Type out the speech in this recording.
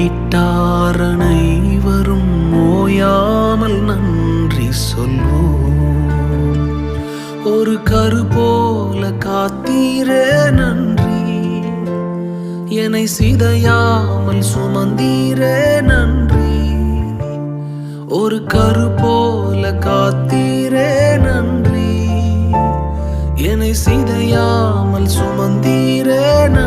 வீட்டார் அனைவரும் ஓயாமல் நன்றி சொல்வோம். ஒரு கரு போல காத்தீரே நன்றி, என்னை சிதையாமல் சுமந்தீரே நன்றி. ஒரு கரு போல காத்தீரே நன்றி, என்னை சிதையாமல் சுமந்தீரே நன்றி.